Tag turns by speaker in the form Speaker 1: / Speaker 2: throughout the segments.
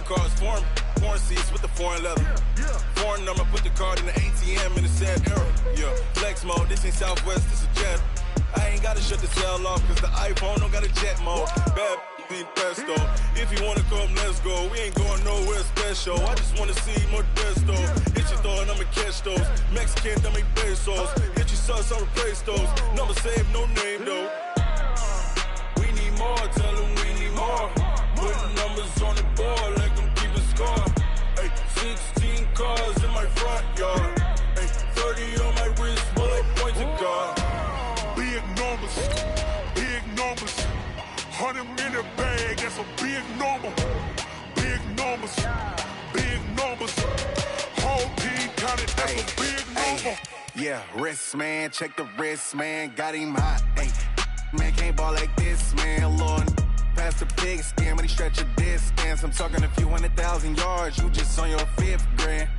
Speaker 1: cars, foreign seats with the foreign leather. Foreign number, put the card in the ATM in the sad era. Yeah, flex mode, this ain't Southwest, this is jet. I ain't gotta shut the cell off, cause the iPhone don't got a jet mode. Bad be pesto. If you wanna come, let's go. We ain't going nowhere special. I just wanna see more desto. Hit your throw and I'ma catch those. Mexican, dummy pesos. Hit your sus, I'll replace those. Number saved, no name though. We need more, tell them we need more. Putting numbers on the board, let them keep a score. Ay, 16 cars in my front yard. Ay, 30 on my wrist, bullet points of God.
Speaker 2: Big numbers, big numbers. 100 in a bag, that's a big number. Big numbers, big numbers. Whole team counted, that's a big number.
Speaker 3: Yeah, wrist man, check the wrist man, got him hot. Ay, man can't ball like this, man. Lord, past the pig skin when he stretch a distance. I'm talking a few 100,000 yards, you just on your 5th grand.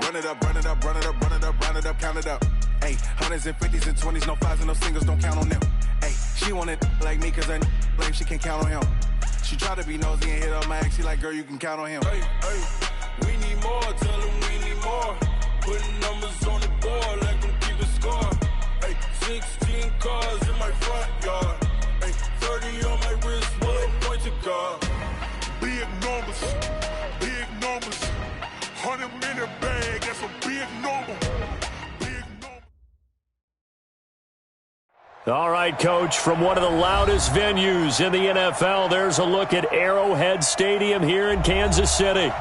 Speaker 3: Run it up, run it up, run it up, run it up, run it up, count it up. Ay, 100s and 50s and 20s, no 5s and no singles, don't count on them. Ay, she want it like me cause her blame, she can't count on him. She try to be nosy and hit up my ex, she like, girl, you can count on him.
Speaker 1: Hey, hey, we need more, tell them we need more. Putting numbers on the board, let them keep a score. Hey, 16 cars in my front yard. Hey, 30 on my wrist, bullet points of God.
Speaker 2: Big numbers, big numbers. 100 in a bag, that's a big number. Big number.
Speaker 4: All right, Coach, from one of the loudest venues in the NFL, there's a look at Arrowhead Stadium here in Kansas City.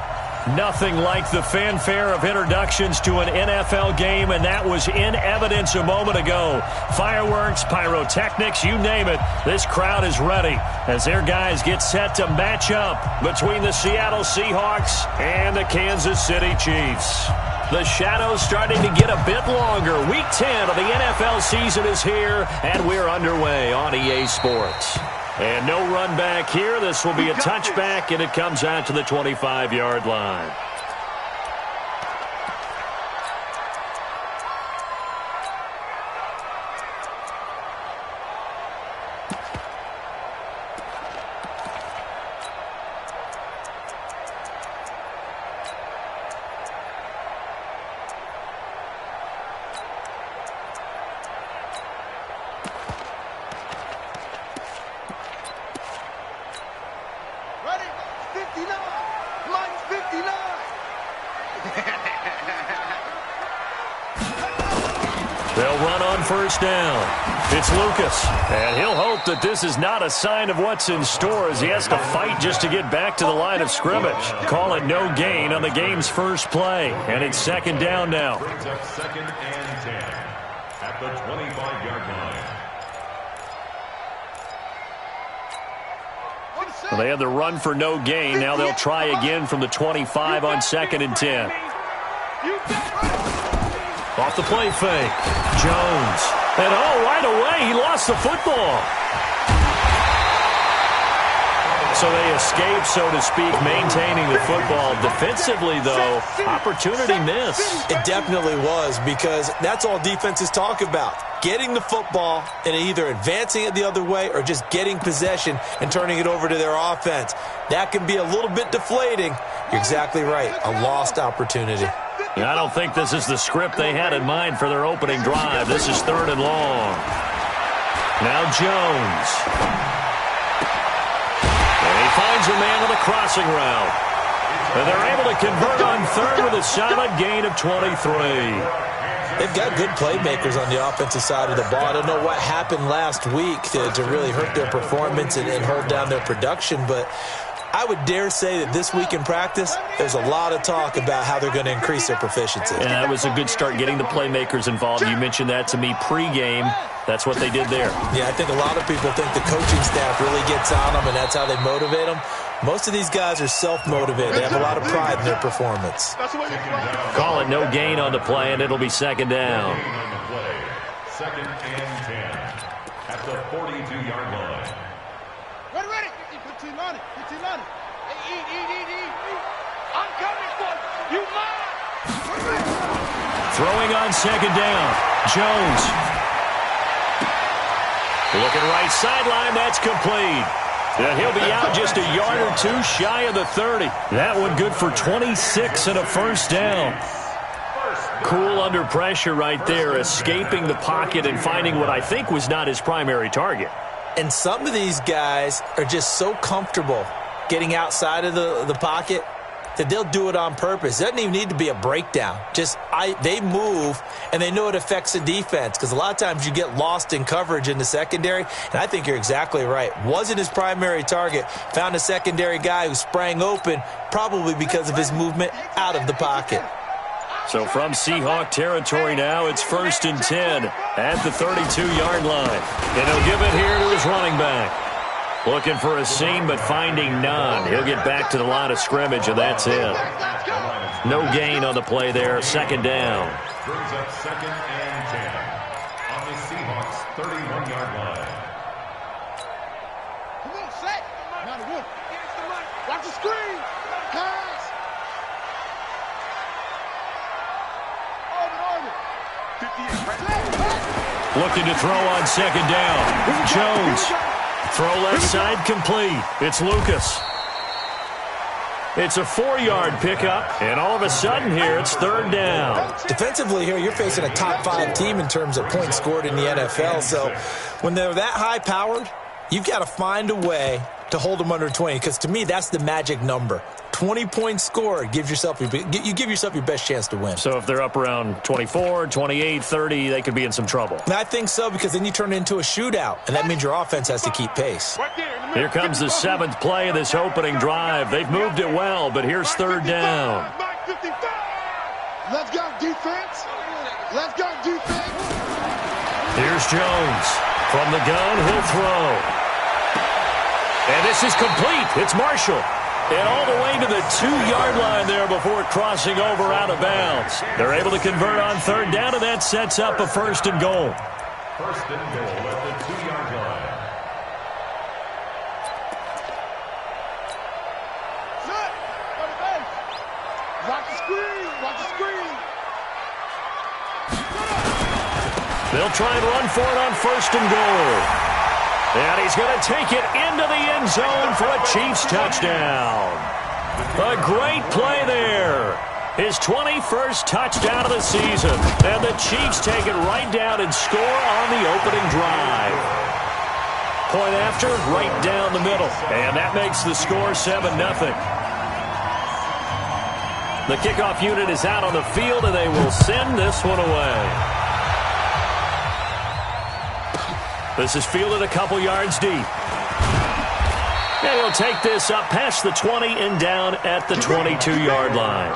Speaker 4: Nothing like the fanfare of introductions to an NFL game, and that was in evidence a moment ago. Fireworks, pyrotechnics, you name it. This crowd is ready as their guys get set to match up between the Seattle Seahawks and the Kansas City Chiefs. The shadow's starting to get a bit longer. Week 10 of the NFL season is here, and we're underway on EA Sports. And no run back here. This will be a touchback, and it comes out to the 25-yard line. They'll run on first down. It's Lucas, and he'll hope that this is not a sign of what's in store as he has to fight just to get back to the line of scrimmage. Call it no gain on the game's first play, and it's second down now.
Speaker 5: Brings up 2nd and 10 at the 25-yard line.
Speaker 4: Well, they had the run for no gain. Now they'll try again from the 25 on 2nd and 10. Off the play fake. Jones. And right away, he lost the football. So they escape, so to speak, maintaining the football. Defensively, though, opportunity missed.
Speaker 6: It definitely was, because that's all defenses talk about. Getting the football and either advancing it the other way or just getting possession and turning it over to their offense. That can be a little bit deflating. You're exactly right. A lost opportunity.
Speaker 4: I don't think this is the script they had in mind for their opening drive. This is 3rd and long. Now Jones. And he finds a man with a crossing route. And they're able to convert on 3rd with a solid gain of 23.
Speaker 6: They've got good playmakers on the offensive side of the ball. I don't know what happened last week to really hurt their performance and hold down their production, but I would dare say that this week in practice, there's a lot of talk about how they're going to increase their proficiency.
Speaker 4: Yeah, it was a good start getting the playmakers involved. You mentioned that to me pregame. That's what they did there.
Speaker 6: Yeah, I think a lot of people think the coaching staff really gets on them, and that's how they motivate them. Most of these guys are self-motivated. They have a lot of pride in their performance.
Speaker 4: Call it no gain on the play, and it'll be second down.
Speaker 5: 2nd and 10 at the 42-yard line.
Speaker 7: Ready. 15 on it. Hey, eat. I'm coming for you. You mine.
Speaker 4: Throwing on second down. Jones. Looking right sideline. That's complete. And he'll be out just a yard or two shy of the 30. That one good for 26 and a first down. Cool under pressure right there, escaping the pocket and finding what I think was not his primary target.
Speaker 6: And some of these guys are just so comfortable getting outside of the pocket that they'll do it on purpose. It doesn't even need to be a breakdown. They move, and they know it affects the defense because a lot of times you get lost in coverage in the secondary, and I think you're exactly right. Wasn't his primary target. Found a secondary guy who sprang open, probably because of his movement out of the pocket.
Speaker 4: So from Seahawk territory now, it's 1st and 10 at the 32-yard line. And he'll give it here to his running back. Looking for a seam, but finding none. He'll get back to the line of scrimmage, and that's it. No gain on the play there. Second down.
Speaker 5: Brings up 2nd and 10 on the Seahawks' 31-yard line.
Speaker 7: Come on, set. Now the wolf. Watch the screen. Pass.
Speaker 4: Looking to throw on second down. Jones. Throw left side complete. It's Lucas. It's a 4-yard pickup, and all of a sudden here it's 3rd down.
Speaker 6: Defensively here, you're facing a top 5 team in terms of points scored in the NFL. So when they're that high-powered, you've got to find a way to hold them under 20, because to me that's the magic number. 20 points scored, you give yourself your best chance to win.
Speaker 4: So if they're up around 24, 28, 30, they could be in some trouble.
Speaker 6: And I think so, because then you turn it into a shootout, and that means your offense has to keep pace.
Speaker 4: Here comes the 7th play of this opening drive. They've moved it well, but here's 3rd down.
Speaker 7: Let's go, defense. Let's go, defense.
Speaker 4: Here's Jones. From the gun, he'll throw. And this is complete. It's Marshall. And all the way to the 2-yard line there before crossing over out of bounds. They're able to convert on 3rd down, and that sets up a 1st and goal.
Speaker 5: 1st and goal at the 2-yard line.
Speaker 7: Set. Go to base. Watch the screen. Watch the screen.
Speaker 4: They'll try and run for it on 1st and goal. And he's going to take it into the end zone for a Chiefs touchdown. A great play there. His 21st touchdown of the season. And the Chiefs take it right down and score on the opening drive. Point after, right down the middle. And that makes the score 7-0. The kickoff unit is out on the field, and they will send this one away. This is fielded a couple yards deep. And he'll take this up past the 20 and down at the 22-yard line.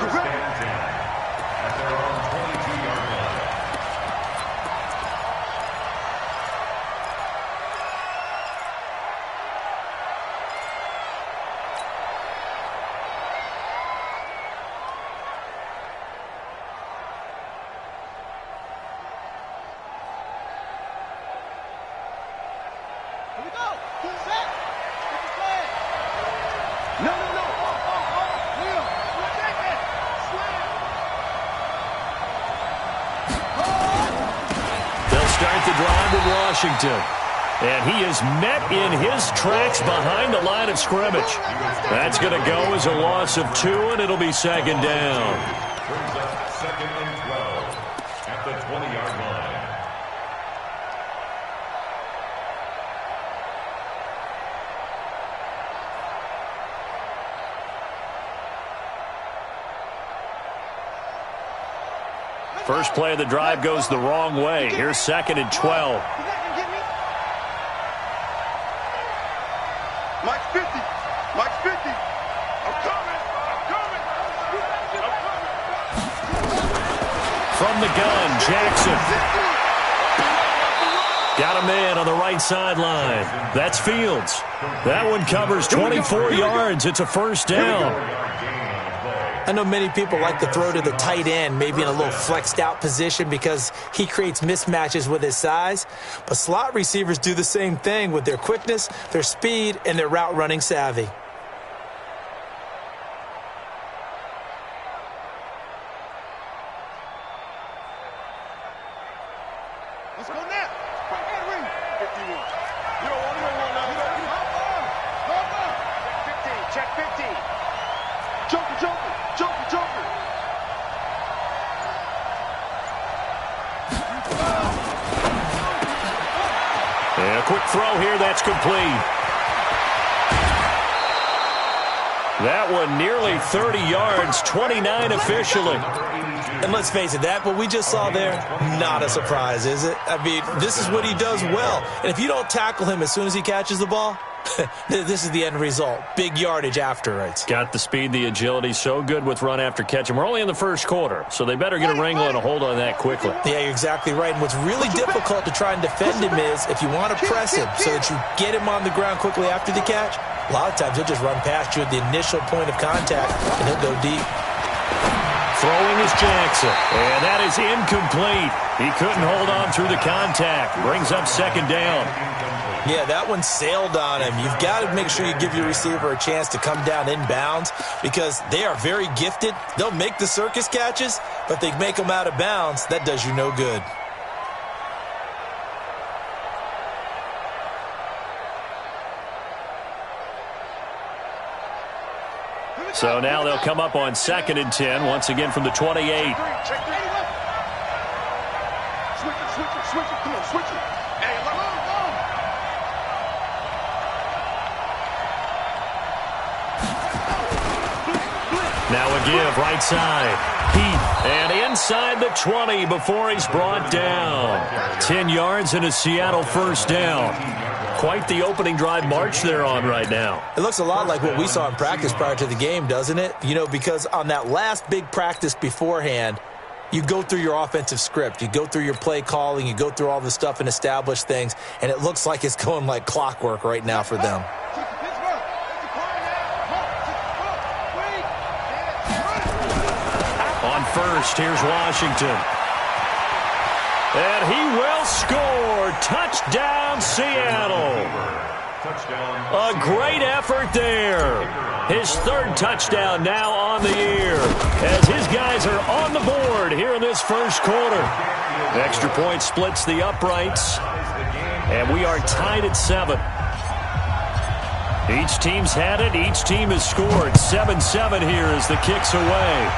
Speaker 4: Washington. And he is met in his tracks behind the line of scrimmage. That's going to go as a loss of 2, and it'll be 2nd down.
Speaker 5: Brings up 2nd and 12 at the 20-yard line.
Speaker 4: First play of the drive goes the wrong way. Here's 2nd and 12.
Speaker 7: Mike's 50. Mike's 50. I'm coming.
Speaker 4: From the gun, Jackson. Got a man on the right sideline. That's Fields. That one covers 24 yards. It's a 1st down.
Speaker 6: I know many people like to throw to the tight end, maybe in a little flexed out position because he creates mismatches with his size. But slot receivers do the same thing with their quickness, their speed, and their route running savvy.
Speaker 7: Let's go now. 51. You don't want that. check 50. Joker, Joker, Joker, Joker.
Speaker 4: And a quick throw here, that's complete. That one nearly 30 yards, 29 officially.
Speaker 6: And let's face it, that what we just saw there, not a surprise, is it? I mean, this is what he does well. And if you don't tackle him as soon as he catches the ball, this is the end result. Big yardage afterwards.
Speaker 4: Got the speed, the agility, so good with run after catch. And we're only in the first quarter, so they better get a wrangle and a hold on that quickly.
Speaker 6: Yeah, you're exactly right. And what's really difficult to try and defend him is if you want to press him so that you get him on the ground quickly after the catch, a lot of times he'll just run past you at the initial point of contact, and he'll go deep.
Speaker 4: Throwing is Jackson, and that is incomplete. He couldn't hold on through the contact. Brings up second down.
Speaker 6: Yeah, that one sailed on him. You've got to make sure you give your receiver a chance to come down inbounds because they are very gifted. They'll make the circus catches, but if they make them out of bounds, that does you no good.
Speaker 4: So now they'll come up on 2nd and 10, once again from the 28.
Speaker 7: Switch it, switch it, switch it. Come on, switch it. Hey, go.
Speaker 4: Now a give, right side. Heath, and inside the 20 before he's brought down. 10 yards and a Seattle first down. Quite the opening drive march they're on right now.
Speaker 6: It looks a lot like what we saw in practice prior to the game, doesn't it? You know, because on that last big practice beforehand, you go through your offensive script. You go through your play calling. You go through all the stuff and establish things. And it looks like it's going like clockwork right now for them.
Speaker 4: On first, here's Washington. And he will score. Touchdown, Seattle. A great effort there. His third touchdown now on the year as his guys are on the board here in this first quarter. Extra point splits the uprights, and we are tied at 7. Each team's had it. Each team has scored. 7-7 here as the kick's away.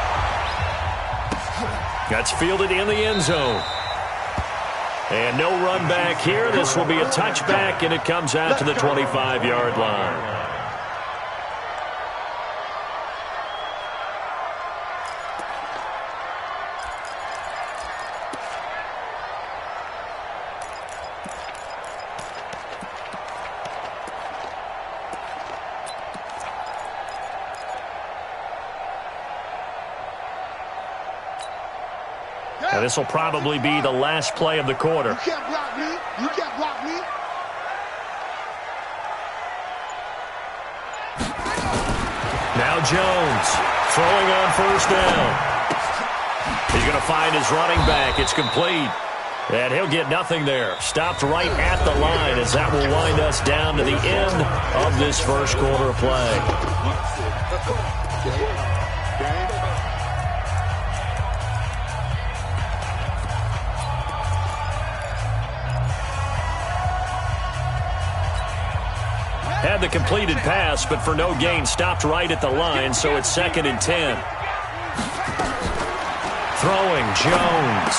Speaker 4: That's fielded in the end zone. And no run back here. This will be a touchback, and it comes out to the 25-yard line. And this will probably be the last play of the quarter.
Speaker 7: You can't block me. You can't block me.
Speaker 4: Now Jones throwing on first down. He's going to find his running back. It's complete. And he'll get nothing there. Stopped right at the line as that will wind us down to the end of this first quarter of play. Had the completed pass, but for no gain, stopped right at the line, so it's 2nd and 10. Throwing, Jones.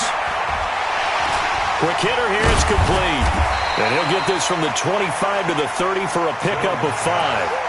Speaker 4: Quick hitter here, it's complete. And he'll get this from the 25 to the 30 for a pickup of 5.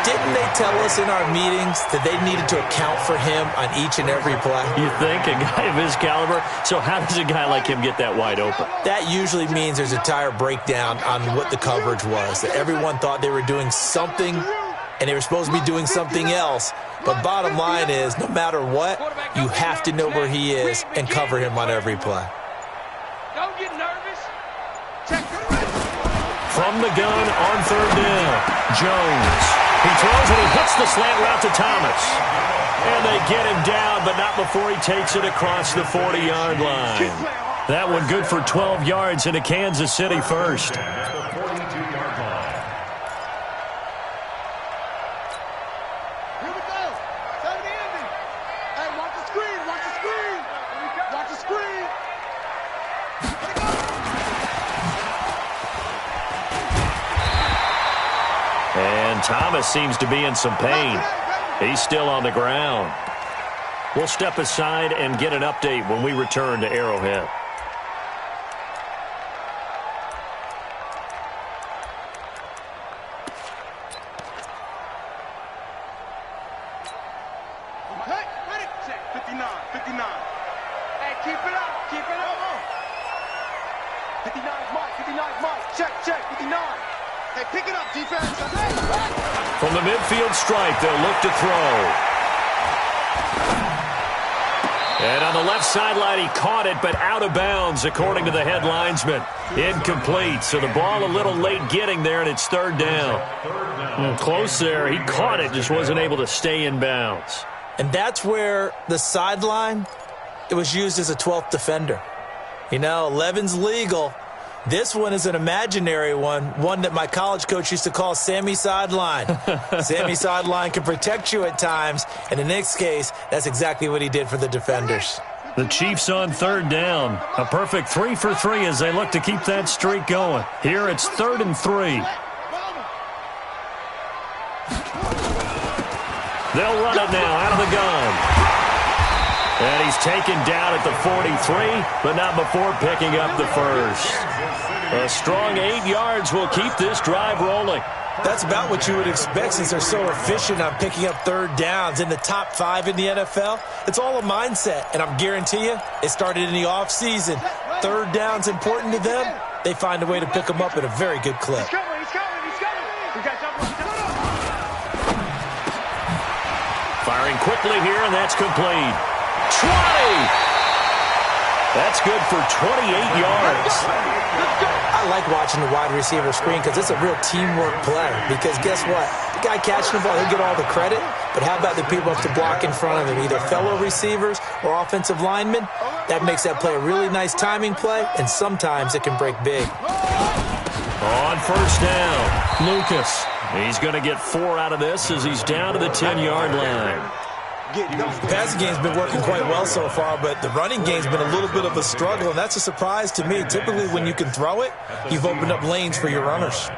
Speaker 6: Didn't they tell us in our meetings that they needed to account for him on each and every play?
Speaker 4: You think? A guy of his caliber? So how does a guy like him get that wide open?
Speaker 6: That usually means there's a entire breakdown on what the coverage was. That everyone thought they were doing something, and they were supposed to be doing something else. But bottom line is, no matter what, you have to know where he is and cover him on every play.
Speaker 7: Don't get nervous.
Speaker 4: From the gun on third down, Jones. He throws and he hits the slant route to Thomas. And they get him down, but not before he takes it across the 40-yard line. That one good for 12 yards into Kansas City first. And Thomas seems to be in some pain. He's still on the ground. We'll step aside and get an update when we return to Arrowhead. From the midfield stripe, they'll look to throw. And on the left sideline, he caught it, but out of bounds, according to the head linesman. Incomplete, so the ball a little late getting there, and it's third down. Close there. He caught it, just wasn't able to stay in bounds.
Speaker 6: And that's where the sideline, it was used as a 12th defender. You know, 11's legal. This one is an imaginary one that my college coach used to call Sammy Sideline. Sammy Sideline can protect you at times, and in this case, that's exactly what he did for the defenders.
Speaker 4: The Chiefs on third down. A perfect 3 for 3 as they look to keep that streak going. Here it's 3rd and 3. They'll run it now out of the gun. And he's taken down at the 43, but not before picking up the first. A strong 8 yards will keep this drive rolling.
Speaker 6: That's about what you would expect since they're so efficient on picking up third downs in the top 5 in the NFL. It's all a mindset, and I'm guarantee you it started in the offseason. Third down's important to them. They find a way to pick them up at a very good clip.
Speaker 4: Firing quickly here, and that's complete. 20! That's good for 28 yards.
Speaker 6: I like watching the wide receiver screen because it's a real teamwork play. Because guess what? The guy catching the ball, he'll get all the credit. But how about the people up to block in front of him, either fellow receivers or offensive linemen? That makes that play a really nice timing play, and sometimes it can break big.
Speaker 4: On first down, Lucas. He's going to get 4 out of this as he's down to the 10-yard line.
Speaker 6: The passing game's been working quite well so far, but the running game's been a little bit of a struggle, and that's a surprise to me. Typically, when you can throw it, you've opened up lanes for your runners.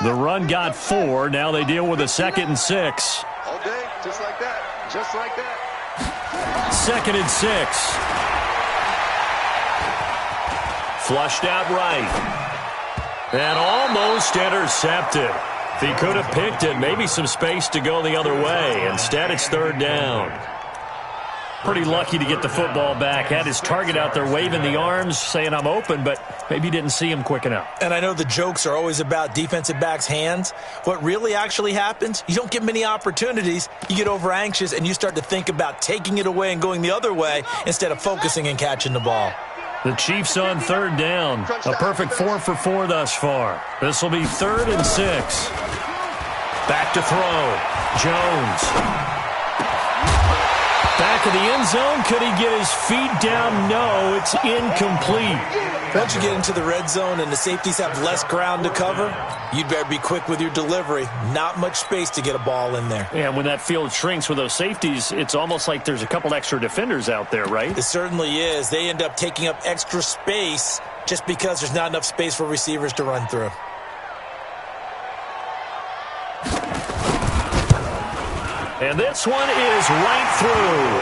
Speaker 4: The run got 4. Now they deal with a 2nd and 6.
Speaker 7: All day, just like that. Just like that.
Speaker 4: 2nd and 6. Flushed out right. And almost intercepted. If he could have picked it, maybe some space to go the other way. Instead, it's third down. Pretty lucky to get the football back. Had his target out there waving the arms, saying I'm open, but maybe didn't see him quick enough.
Speaker 6: And I know the jokes are always about defensive backs' hands. What really actually happens, you don't get many opportunities. You get over anxious, and you start to think about taking it away and going the other way instead of focusing and catching the ball.
Speaker 4: The Chiefs on third down. A perfect 4 for 4 thus far. This will be 3rd and 6. Back to throw. Jones. Back of the end zone. Could he get his feet down? No, it's incomplete.
Speaker 6: Once you get into the red zone and the safeties have less ground to cover, you'd better be quick with your delivery. Not much space to get a ball in there.
Speaker 4: Yeah, when that field shrinks with those safeties, it's almost like there's a couple extra defenders out there, right?
Speaker 6: It certainly is. They end up taking up extra space just because there's not enough space for receivers to run through.
Speaker 4: And this one is right through.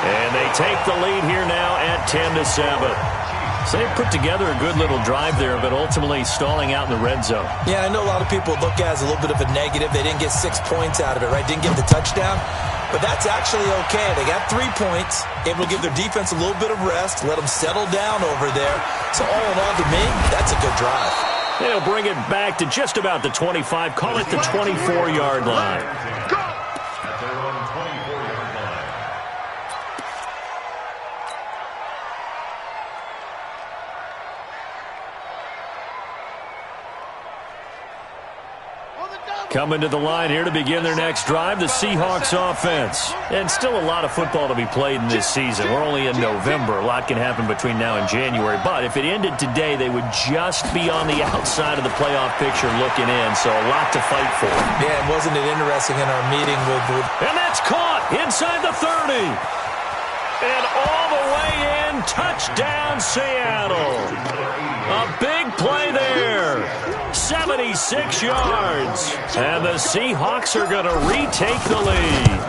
Speaker 4: And they take the lead here now at 10-7. So they put together a good little drive there, but ultimately stalling out in the red zone.
Speaker 6: Yeah, I know a lot of people look at it as a little bit of a negative. They didn't get 6 points out of it, right? Didn't get the touchdown. But that's actually okay. They got 3 points, able to give their defense a little bit of rest, let them settle down over there. So all in all, to me, that's a good drive.
Speaker 4: They'll bring it back to just about the 25, call it the 24-yard line. Coming to the line here to begin their next drive, the Seahawks offense. And still a lot of football to be played in this season. We're only in November. A lot can happen between now and January. But if it ended today, they would just be on the outside of the playoff picture looking in. So a lot to fight for.
Speaker 6: Yeah, wasn't it interesting in our meeting with...
Speaker 4: And that's caught inside the 30. And all the way in, touchdown Seattle. A big play there. 76 yards. And the Seahawks are going to retake the lead.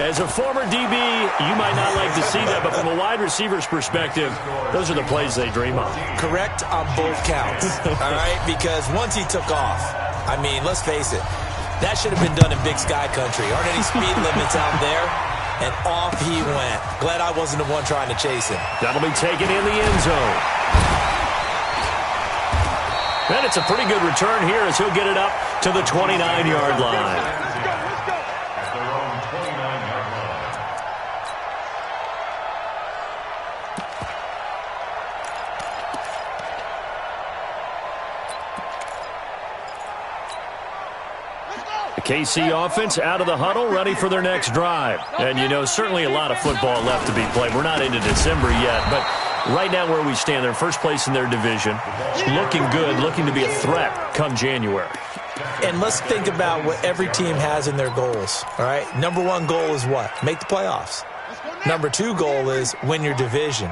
Speaker 4: As a former DB, you might not like to see that, but from a wide receiver's perspective, those are the plays they dream of.
Speaker 6: Correct on both counts, all right? Because once he took off, I mean, let's face it, that should have been done in Big Sky country. Aren't any speed limits out there? And off he went. Glad I wasn't the one trying to chase him.
Speaker 4: That'll be taken in the end zone. And it's a pretty good return here as he'll get it up to the 29-yard line. KC offense out of the huddle, ready for their next drive. And, you know, certainly a lot of football left to be played. We're not into December yet, but right now where we stand, they're first place in their division. Looking good, looking to be a threat come January.
Speaker 6: And let's think about what every team has in their goals, all right? Number one goal is what? Make the playoffs. Number two goal is win your division.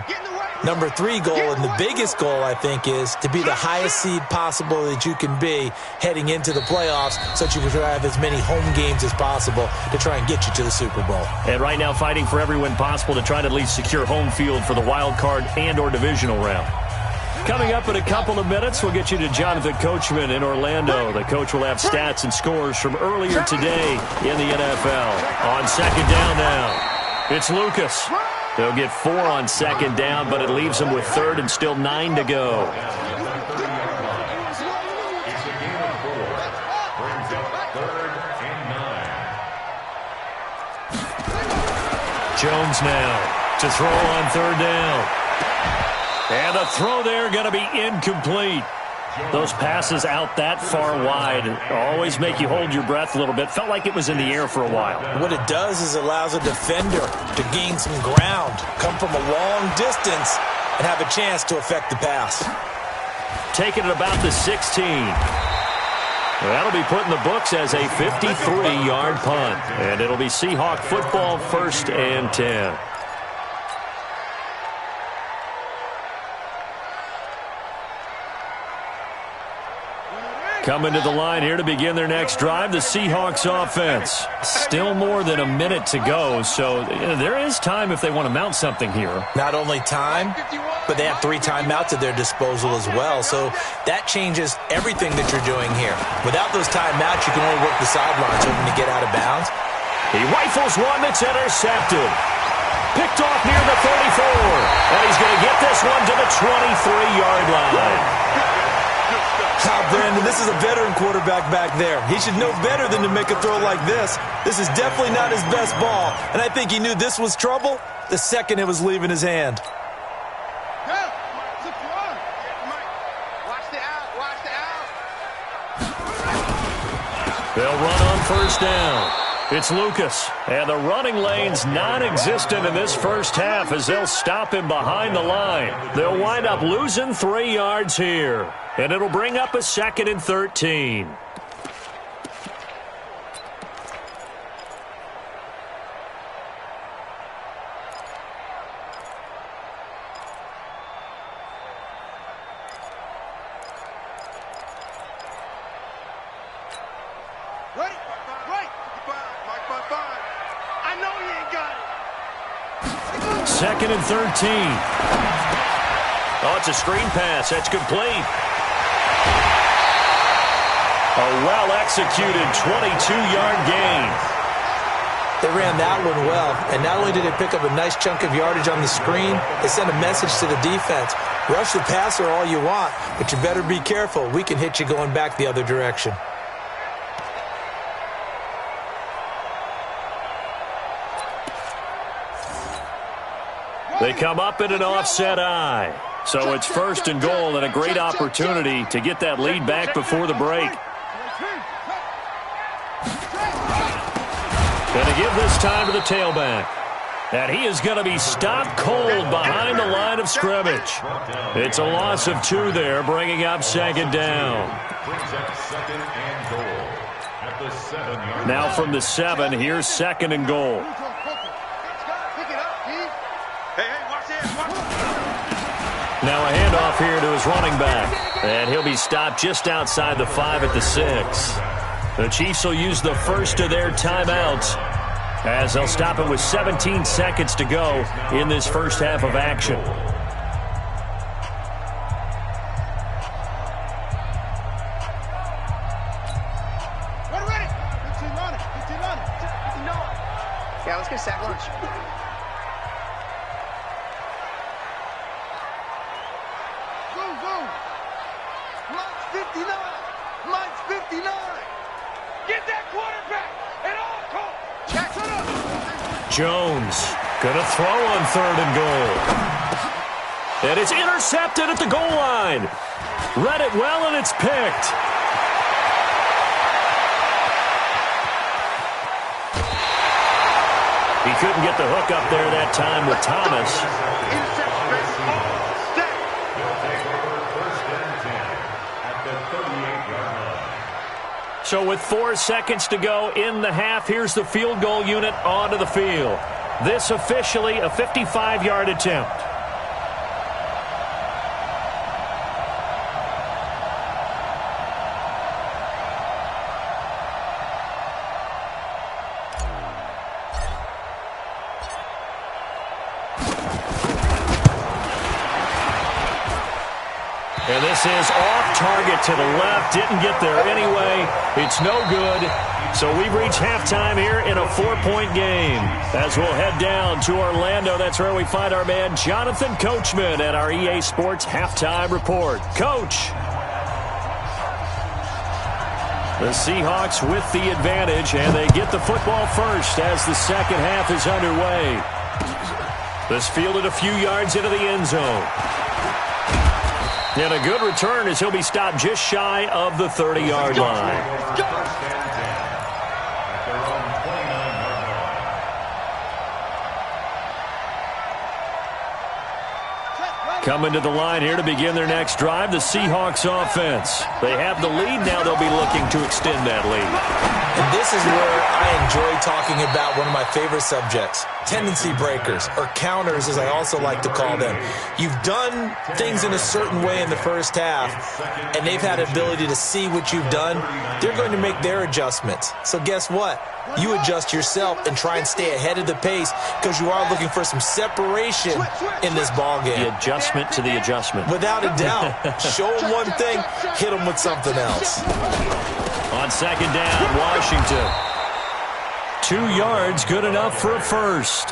Speaker 6: Number three goal, and the biggest goal, I think, is to be the highest seed possible that you can be heading into the playoffs so that you can have as many home games as possible to try and get you to the Super Bowl.
Speaker 4: And right now fighting for every win possible to try to at least secure home field for the wild card and or divisional round. Coming up in a couple of minutes, we'll get you to Jonathan Coachman in Orlando. The coach will have stats and scores from earlier today in the NFL. On second down now, it's Lucas. They'll get 4 on second down, but it leaves them with third and still 9 to go. Jones now to throw on third down. And the throw there going to be incomplete. Those passes out that far wide always make you hold your breath a little bit. Felt like it was in the air for a while.
Speaker 6: What it does is allows a defender to gain some ground, come from a long distance, and have a chance to affect the pass.
Speaker 4: Taking it about the 16. That'll be put in the books as a 53-yard punt. And it'll be Seahawk football, 1st and 10. Coming to the line here to begin their next drive, the Seahawks offense. Still more than a minute to go, so there is time if they want to mount something here.
Speaker 6: Not only time, but they have 3 timeouts at their disposal as well, so that changes everything that you're doing here. Without those timeouts, you can only work the sidelines hoping to get out of bounds.
Speaker 4: He rifles one that's intercepted. Picked off near the 34, and he's going to get this one to the 23-yard line.
Speaker 6: Brandon, this is a veteran quarterback back there. He should know better than to make a throw like this. This is definitely not his best ball, and I think he knew this was trouble the second it was leaving his hand.
Speaker 4: They'll run on first down. It's Lucas, and the running lane's non-existent in this first half as they'll stop him behind the line. They'll wind up losing 3 yards here, and it'll bring up a 2nd and 13. Second and 13. Oh, it's a screen pass. That's complete. A well-executed 22-yard gain.
Speaker 6: They ran that one well, and not only did they pick up a nice chunk of yardage on the screen, they sent a message to the defense. Rush the passer all you want, but you better be careful. We can hit you going back the other direction.
Speaker 4: They come up in an offset eye. So it's 1st and goal and a great opportunity to get that lead back before the break. Going to give this time to the tailback. And he is going to be stopped cold behind the line of scrimmage. It's a loss of 2 there, bringing up 2nd down. Now from the 7, here's 2nd and goal. Now a handoff here to his running back. And he'll be stopped just outside the 5 at the 6. The Chiefs will use the first of their timeouts as they'll stop it with 17 seconds to go in this first half of action.
Speaker 7: Yeah, let's get sack lunch. Zoom, zoom. Mike's 59. Mike's 59. Get that quarterback and all call. Jackson up.
Speaker 4: Jones gonna throw on 3rd and goal. And it's intercepted at the goal line. Read it well, and it's picked. He couldn't get the hook up there that time with Thomas. So with 4 seconds to go in the half, here's the field goal unit onto the field. This officially a 55-yard attempt. And this is off target to the left. Didn't get there anyway. It's no good. So we've reached halftime here in a 4-point game. As we'll head down to Orlando, that's where we find our man Jonathan Coachman at our EA Sports Halftime Report. Coach. The Seahawks with the advantage, and they get the football first as the second half is underway. This fielded a few yards into the end zone. And a good return as he'll be stopped just shy of the 30-yard line. Coming to the line here to begin their next drive, the Seahawks offense. They have the lead. Now they'll be looking to extend that lead.
Speaker 6: And this is where I enjoy talking about one of my favorite subjects, tendency breakers, or counters as I also like to call them. You've done things in a certain way in the first half, and they've had the ability to see what you've done. They're going to make their adjustments. So guess what? You adjust yourself and try and stay ahead of the pace because you are looking for some separation in this ball game.
Speaker 4: The adjustment to the adjustment.
Speaker 6: Without a doubt. Show them one thing, hit them with something else.
Speaker 4: On second down, Washington. 2 yards, good enough for a first.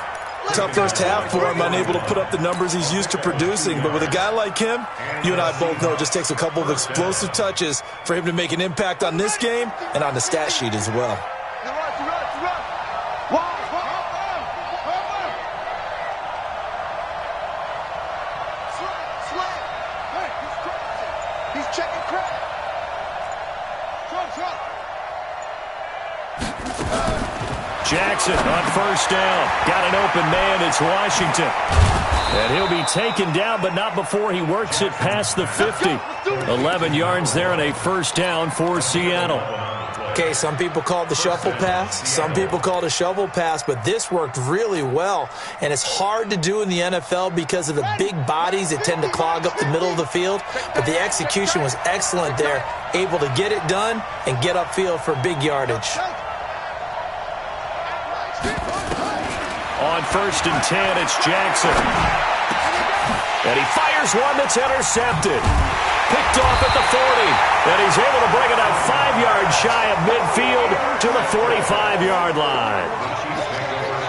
Speaker 6: Tough first half for him, unable to put up the numbers he's used to producing. But with a guy like him, you and I both know it just takes a couple of explosive touches for him to make an impact on this game and on the stat sheet as well.
Speaker 7: He's checking crack.
Speaker 4: Jackson on first down. Got an open man. It's Washington. And he'll be taken down, but not before he works it past the 50. 11 yards there and a first down for Seattle.
Speaker 6: Okay, some people call it the shuffle pass. Some people call it a shovel pass, but this worked really well. And it's hard to do in the NFL because of the big bodies that tend to clog up the middle of the field. But the execution was excellent there, able to get it done and get upfield for big yardage.
Speaker 4: On first and 10, it's Jackson. And he fires one that's intercepted. Picked off at the 40. And he's able to bring it up 5 yards shy of midfield to the 45-yard line.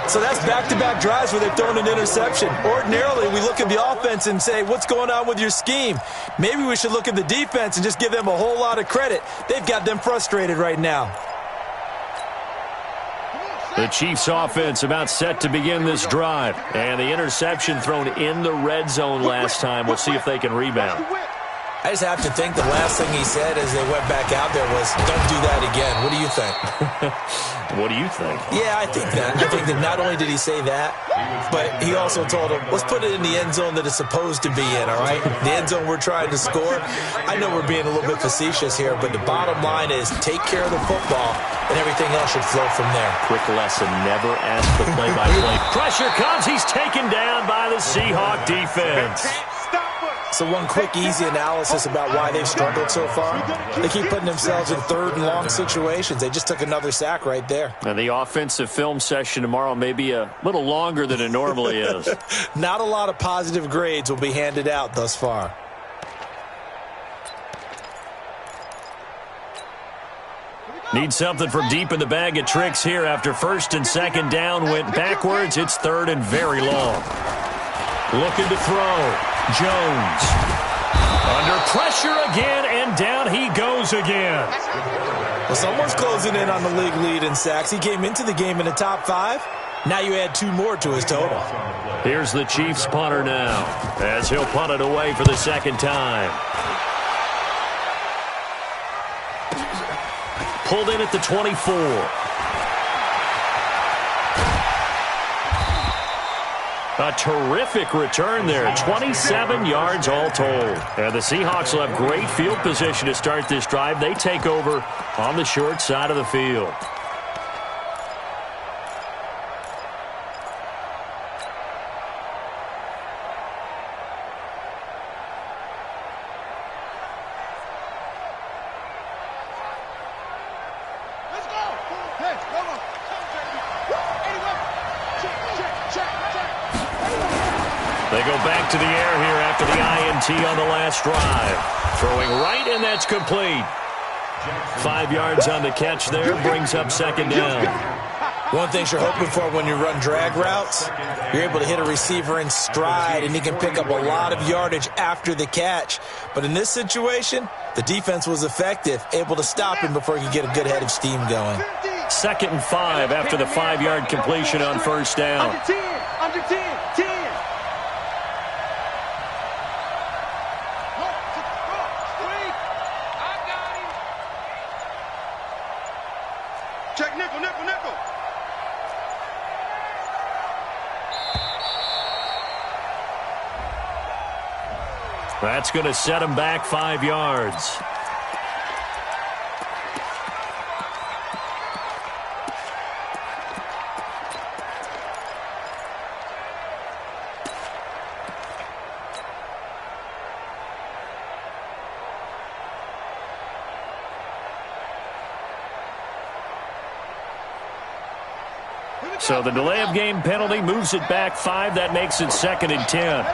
Speaker 6: So that's back-to-back drives where they've thrown an interception. Ordinarily, we look at the offense and say, what's going on with your scheme? Maybe we should look at the defense and just give them a whole lot of credit. They've got them frustrated right now.
Speaker 4: The Chiefs offense about set to begin this drive. And the interception thrown in the red zone last time. We'll see if they can rebound.
Speaker 6: I just have to think the last thing he said as they went back out there was, don't do that again. What do you think?
Speaker 4: What do you think?
Speaker 6: Yeah, I think that. I think that not only did he say that, but he also told him, let's put it in the end zone that it's supposed to be in, all right? The end zone we're trying to score. I know we're being a little bit facetious here, but the bottom line is take care of the football, and everything else should flow from there.
Speaker 4: Quick lesson, never ask the play-by-play. Pressure comes. He's taken down by the Seahawk defense.
Speaker 6: So one quick, easy analysis about why they've struggled so far. They keep putting themselves in third and long situations. They just took another sack right there.
Speaker 4: And the offensive film session tomorrow may be a little longer than it normally is.
Speaker 6: Not a lot of positive grades will be handed out thus far.
Speaker 4: Need something from deep in the bag of tricks here after first and second down went backwards. It's third and very long. Looking to throw. Jones. Under pressure again, and down he goes again.
Speaker 6: Well, someone's closing in on the league lead in sacks. He came into the game in the top 5. Now you add 2 more to his total.
Speaker 4: Here's the Chiefs punter now, as he'll punt it away for the second time. Pulled in at the 24. A terrific return there. 27 yards all told. And the Seahawks will have great field position to start this drive. They take over on the short side of the field. They go back to the air here after the INT on the last drive. Throwing right, and that's complete. 5 yards on the catch there, brings up second down.
Speaker 6: One thing you're hoping for when you run drag routes, you're able to hit a receiver in stride, and he can pick up a lot of yardage after the catch. But in this situation, the defense was effective, able to stop him before he could get a good head of steam going.
Speaker 4: 2nd and 5 after the 5-yard completion on first down.
Speaker 7: Under 10, under 10, 10. Check nickel, nickel, nickel.
Speaker 4: That's going to set him back 5 yards. So the delay of game penalty moves it back 5. That makes it 2nd and 10.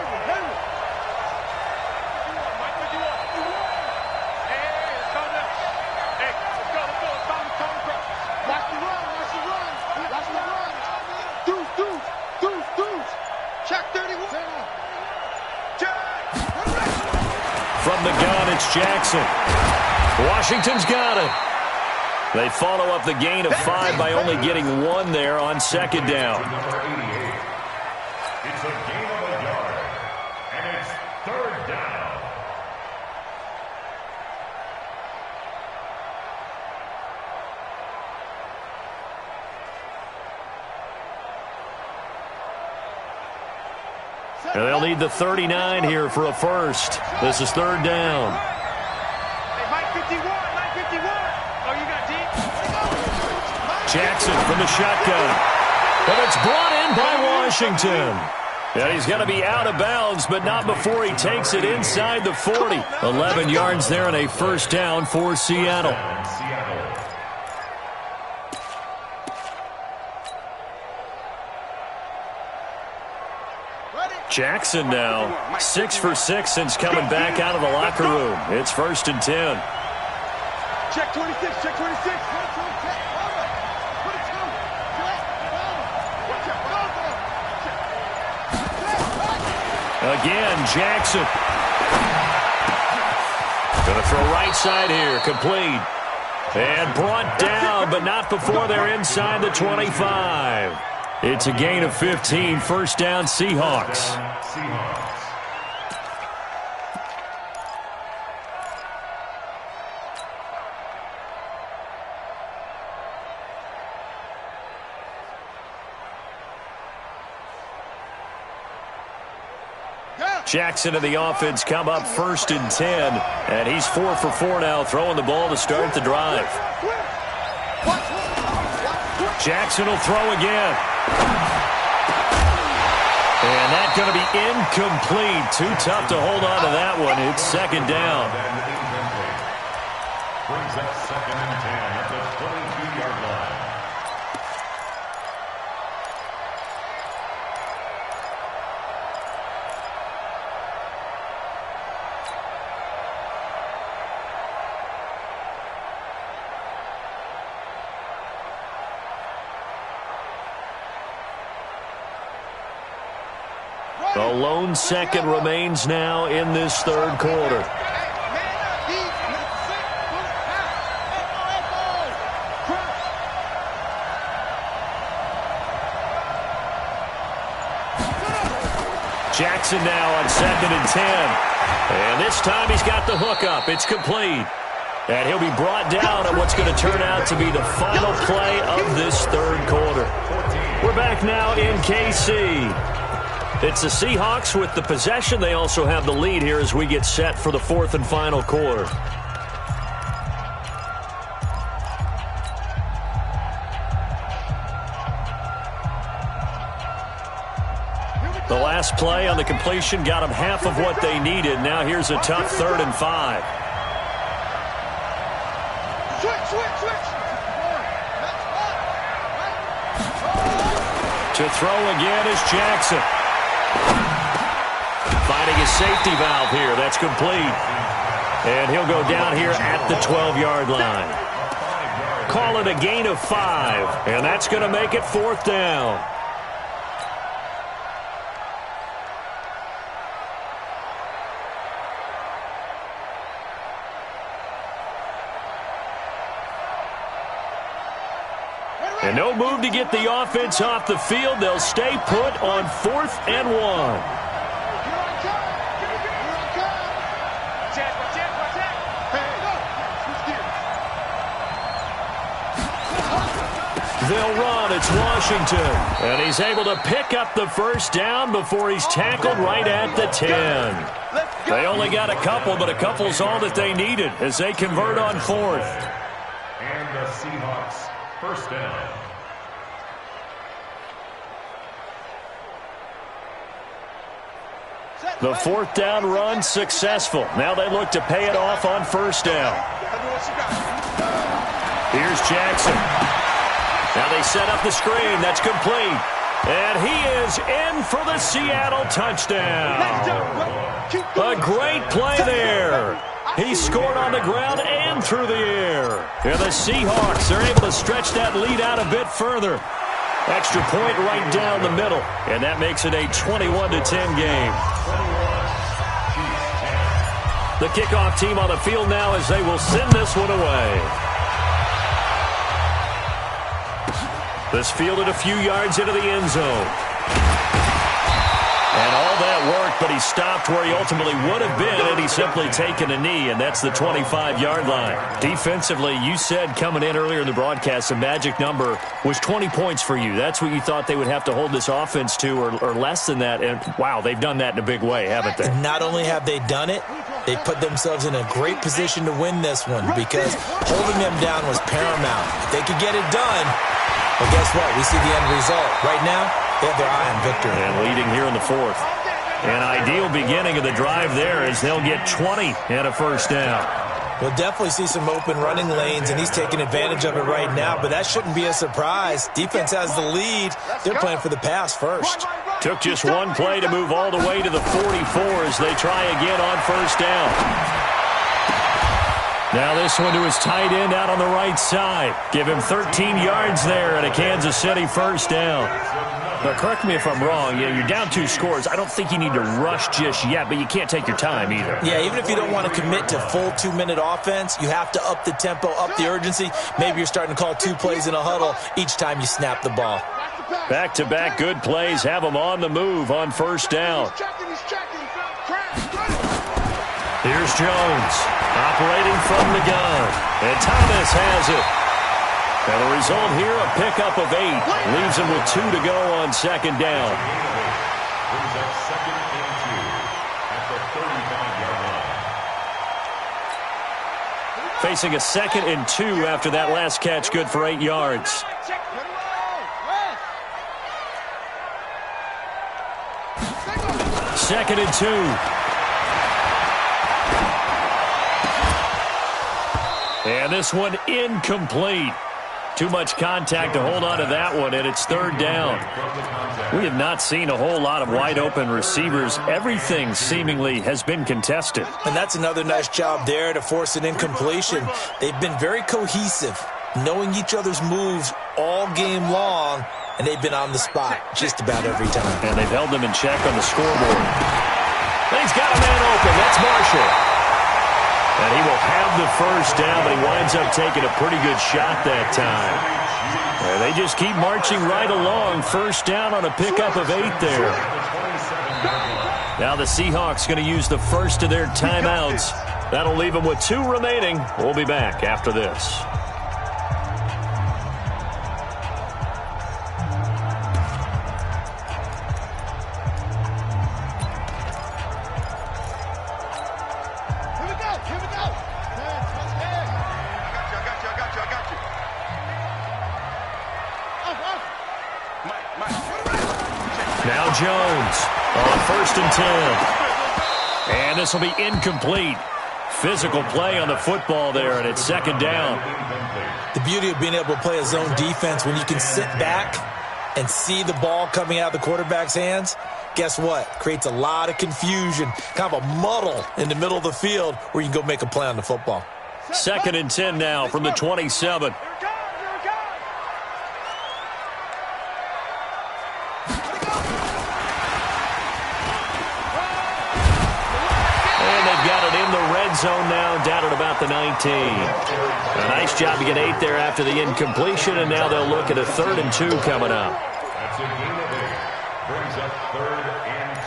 Speaker 4: From the gun, it's Jackson. Washington's got it. They follow up the gain of 5 by only getting 1 there on second down.
Speaker 5: It's a gain of a yard, and it's third down.
Speaker 4: And they'll need the 39 here for a first. This is third down. Jackson from the shotgun. But it's brought in by Washington. And he's going to be out of bounds, but not before he takes it inside the 40. 11 yards there and a first down for Seattle. Jackson now 6 for 6 since coming back out of the locker room. It's 1st and 10.
Speaker 7: Check 26, check 26.
Speaker 4: Again, Jackson. Going to throw right side here, complete. And brought down, but not before they're inside the 25. It's a gain of 15, first down Seahawks. Jackson and the offense come up 1st and 10, and he's 4 for 4 now, throwing the ball to start the drive. Jackson will throw again. And that's going to be incomplete. Too tough to hold on to that one. It's second down.
Speaker 5: Brings up second and 10 at the 22-yard line.
Speaker 4: A lone second remains now in this third quarter. Jackson now on second and 10. And this time he's got the hook up. It's complete. And he'll be brought down at what's going to turn out to be the final play of this third quarter. We're back now in KC. It's the Seahawks with the possession. They also have the lead here as we get set for the fourth and final quarter. The last play on the completion got them half of what they needed. Now here's a tough 3rd and 5. To throw again is Jackson. Finding his safety valve here. That's complete. And he'll go down here at the 12-yard line. Call it a gain of 5. And that's going to make it 4th down. And no move to get the offense off the field. They'll stay put on 4th and 1. They'll run. It's Washington. And he's able to pick up the first down before he's tackled right at the 10. They only got a couple, but a couple's all that they needed as they convert on 4th.
Speaker 5: And the Seahawks first down.
Speaker 4: The 4th down run successful. Now they look to pay it off on 1st down. Here's Jackson. Now they set up the screen. That's complete. And he is in for the Seattle touchdown. A great play there. He scored on the ground and through the air. And the Seahawks are able to stretch that lead out a bit further. Extra point right down the middle. And that makes it a 21-10 game. The kickoff team on the field now as they will send this one away. This fielded a few yards into the end zone. And all that worked, but he stopped where he ultimately would have been had he simply taken a knee, and that's the 25-yard line. Defensively, you said coming in earlier in the broadcast, the magic number was 20 points for you. That's what you thought they would have to hold this offense to, or less than that. And, wow, they've done that in a big way, haven't they?
Speaker 6: Not only have they done it, they put themselves in a great position to win this one because holding them down was paramount. If they could get it done, well, guess what? We see the end result. Right now, they have their eye on victory.
Speaker 4: And leading here in the 4th. An ideal beginning of the drive there as they'll get 20 and a first down.
Speaker 6: We'll definitely see some open running lanes, and he's taking advantage of it right now, but that shouldn't be a surprise. Defense has the lead. They're playing for the pass first.
Speaker 4: Took just one play to move all the way to the 44 as they try again on first down. Now this one to his tight end out on the right side. Give him 13 yards there and a Kansas City first down. Now, correct me if I'm wrong. You're down 2 scores. I don't think you need to rush just yet, but you can't take your time either.
Speaker 6: Yeah, even if you don't want to commit to full 2-minute offense, you have to up the tempo, up the urgency. Maybe you're starting to call 2 plays in a huddle each time you snap the ball.
Speaker 4: Back-to-back good plays have them on the move on first down. Here's Jones operating from the gun. And Thomas has it. And the result here, a pickup of 8. Leaves him with 2 to go on second down.
Speaker 5: Brings up second and 2 at the 35-yard line.
Speaker 4: Facing a 2nd and 2 after that last catch, good for 8 yards. 2nd and 2. And this one incomplete. Too much contact to hold on to that one, and it's 3rd down. We have not seen a whole lot of wide-open receivers. Everything seemingly has been contested.
Speaker 6: And that's another nice job there to force an incompletion. They've been very cohesive, knowing each other's moves all game long, and they've been on the spot just about every time.
Speaker 4: And they've held them in check on the scoreboard. And he's got a man open. That's Marshall. And he will have the 1st down, but he winds up taking a pretty good shot that time. And they just keep marching right along. 1st down on a pickup of 8 there. Now the Seahawks going to use the first of their timeouts. That'll leave them with 2 remaining. We'll be back after this. Now Jones on 1st and 10. And this will be incomplete. Physical play on the football there, and it's 2nd down.
Speaker 6: The beauty of being able to play a zone defense when you can sit back and see the ball coming out of the quarterback's hands, guess what? Creates a lot of confusion, kind of a muddle in the middle of the field where you can go make a play on the football.
Speaker 4: 2nd and 10 now from the 27. Zone now down at about the 19. A nice job to get 8 there after the incompletion, and now they'll look at a 3rd and 2 coming up.
Speaker 5: That's a gain of 8. Brings up 3rd and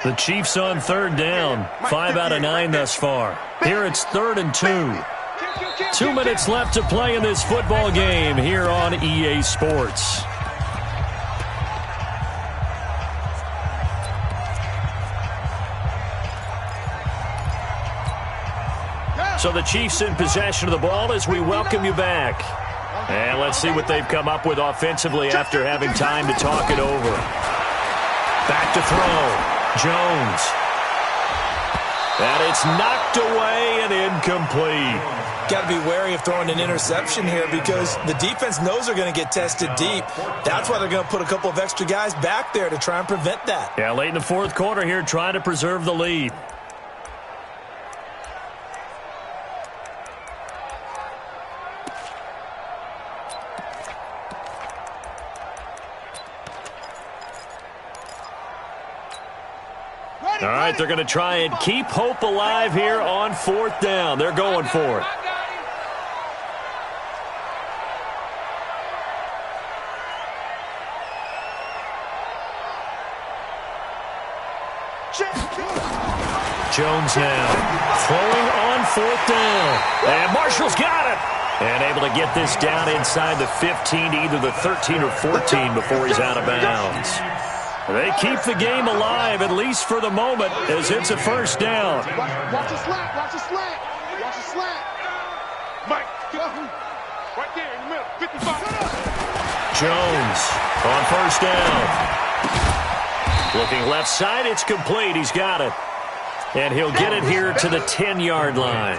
Speaker 5: 2.
Speaker 4: The Chiefs on 3rd down. 5 out of 9 thus far. Here it's 3rd and 2. 2 minutes left to play in this football game here on EA Sports. So the Chiefs in possession of the ball as we welcome you back. And let's see what they've come up with offensively after having time to talk it over. Back to throw. Jones. And it's knocked away and incomplete.
Speaker 6: Got to be wary of throwing an interception here because the defense knows they're going to get tested deep. That's why they're going to put a couple of extra guys back there to try and prevent that.
Speaker 4: Yeah, late in the 4th quarter here, trying to preserve the lead. All right, they're going to try and keep hope alive here on 4th down. They're going for it. Jones now throwing on 4th down. And Marshall's got it. And able to get this down inside the 15 to either the 13 or 14 before he's out of bounds. They keep the game alive, at least for the moment, as it's a 1st down.
Speaker 7: Watch the slant, watch the slant, watch the slant. Mike, right there in the middle, 55.
Speaker 4: Jones on 1st down. Looking left side, it's complete. He's got it. And he'll get it here to the 10-yard line.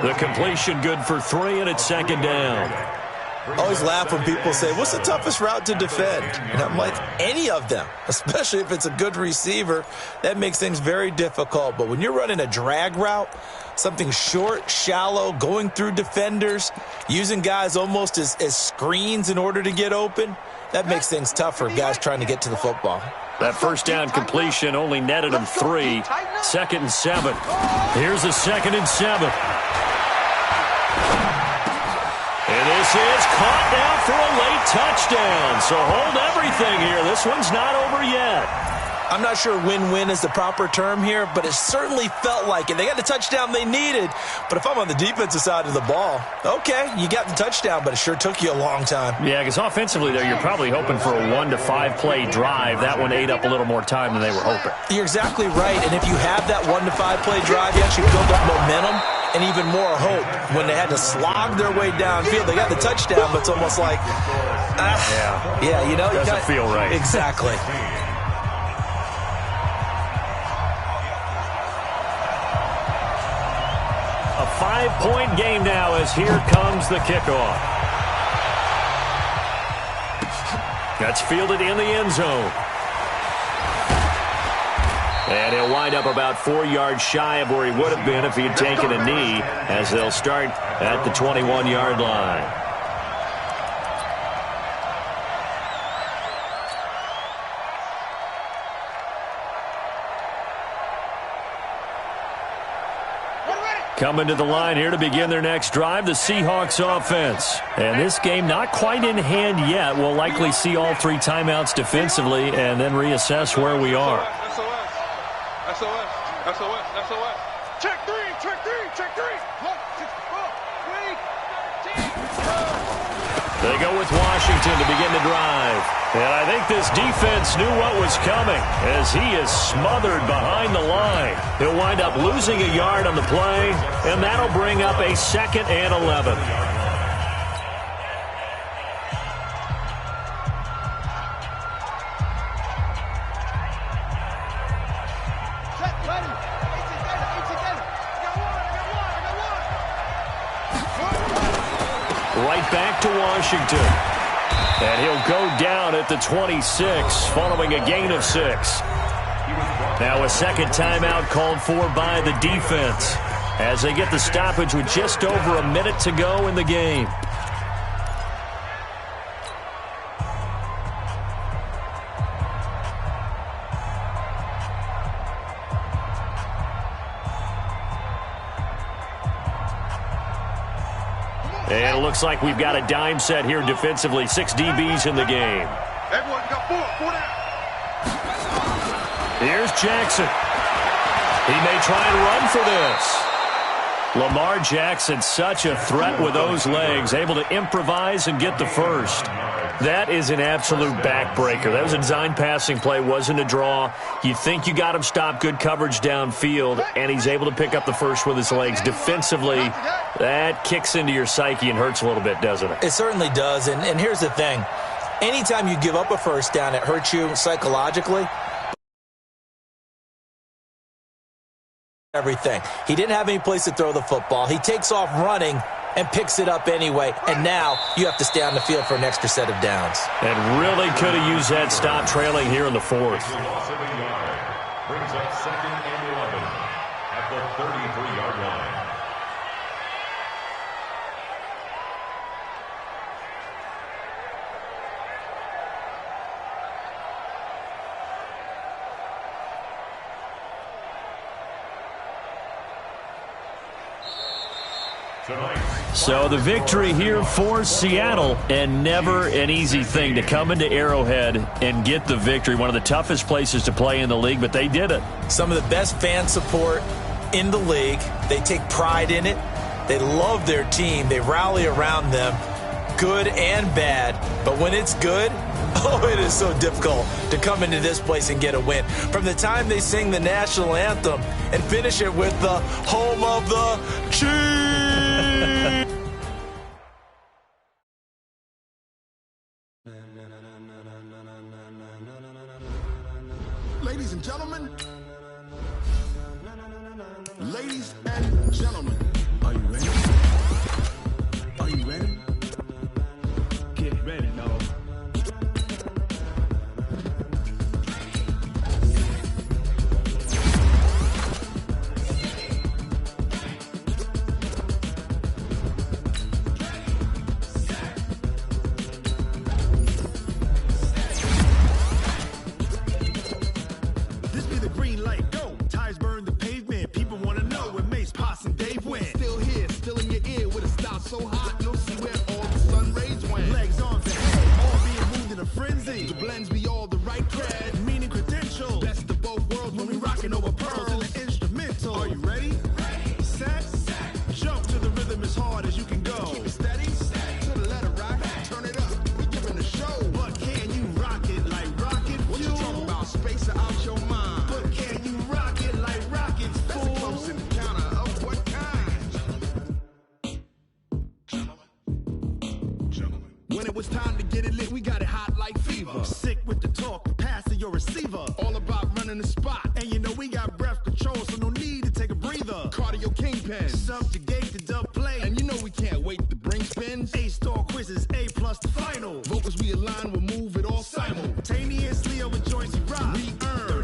Speaker 4: The completion good for 3, and it's 2nd down.
Speaker 6: I always laugh when people say, what's the toughest route to defend? And I'm like, any of them, especially if it's a good receiver. That makes things very difficult. But when you're running a drag route, something short, shallow, going through defenders, using guys almost as screens in order to get open, that makes things tough for guys trying to get to the football.
Speaker 4: That 1st down completion only netted him 3. 2nd and 7. Here's a 2nd and 7. And this is caught down for a late touchdown. So hold everything here. This one's not over yet.
Speaker 6: I'm not sure win-win is the proper term here, but it certainly felt like it. They got the touchdown they needed, but if I'm on the defensive side of the ball, okay, you got the touchdown, but it sure took you a long time.
Speaker 4: Yeah, because offensively there, you're probably hoping for a 1 to 5 play drive. That one ate up a little more time than they were hoping.
Speaker 6: You're exactly right, and if you have that 1 to 5 play drive, you actually build up momentum and even more hope. When they had to slog their way downfield, they got the touchdown, but it's almost like,
Speaker 4: yeah,
Speaker 6: you know.
Speaker 4: doesn't feel right.
Speaker 6: Exactly.
Speaker 4: Point game now as here comes the kickoff. That's fielded in the end zone. And he'll wind up about 4 yards shy of where he would have been if he had taken a knee, as they'll start at the 21-yard line. Coming to the line here to begin their next drive, the Seahawks offense. And this game not quite in hand yet. We'll likely see all 3 timeouts defensively and then reassess where we are.
Speaker 7: SOS. Check three.
Speaker 4: They go with Washington to begin the drive. And I think this defense knew what was coming as he is smothered behind the line. He'll wind up losing a yard on the play, and that'll bring up a 2nd and 11. Right back to Washington. And he'll go down at the 26 following a gain of 6. Now a second timeout called for by the defense as they get the stoppage with just over a minute to go in the game. And it looks like we've got a dime set here defensively. 6 DBs in the game.
Speaker 7: Everyone got 4 down.
Speaker 4: Here's Jackson. He may try and run for this. Lamar Jackson, such a threat with those legs, able to improvise and get the first. That is an absolute backbreaker. That was a design passing play, wasn't a draw. You think you got him stopped, good coverage downfield, and he's able to pick up the first with his legs. Defensively, that kicks into your psyche and hurts a little bit, doesn't it?
Speaker 6: It certainly does, and here's the thing. Anytime you give up a first down, it hurts you psychologically. Everything. He didn't have any place to throw the football. He takes off running and picks it up anyway, and now you have to stay on the field for an extra set of downs.
Speaker 4: And really could have used that stop trailing here in the 4th.
Speaker 5: Loss of a yard brings up 2nd and 11 at the 33-yard line.
Speaker 4: So the victory here for Seattle, and never an easy thing to come into Arrowhead and get the victory. One of the toughest places to play in the league, but they did it.
Speaker 6: Some of the best fan support in the league. They take pride in it. They love their team. They rally around them, good and bad. But when it's good, oh, it is so difficult to come into this place and get a win. From the time they sing the national anthem and finish it with the home of the Chiefs.
Speaker 2: Ladies and gentlemen, are you ready? Are you ready? Get ready, dog. This be the green light, go. Tires burn the pavement. People want to know when Mace, Pops, and Dave went. Still here, still in your ear with a style so hot, you'll see where all the sun rays went. Legs on the head, all being moved in a frenzy. The blends be all the right cred, meaning credential. Best of both worlds when we rockin' over pearls in the instrumental. Are you ready? Set, jump to the rhythm as hard as you can go. Keep it steady, to the letter rock, turn it up, we giving a show. But can you rock it like rocket fuel? What you talking about, space out your mind? But can you rock it like rockets, fool? That's a close encounter of what kind? Gentlemen. When it was time to get it lit, we got it hot like fever. Sick with the talk, pass to your receiver. All about running the spot, and you know we got breath control, so no need to take a breather. Cardio King
Speaker 8: pen. Subjugate the dub play. And you know we can't wait to bring spins. A-star quizzes, A+ the final. Vocals we align, we'll move it all simultaneously over joints we ride. We earn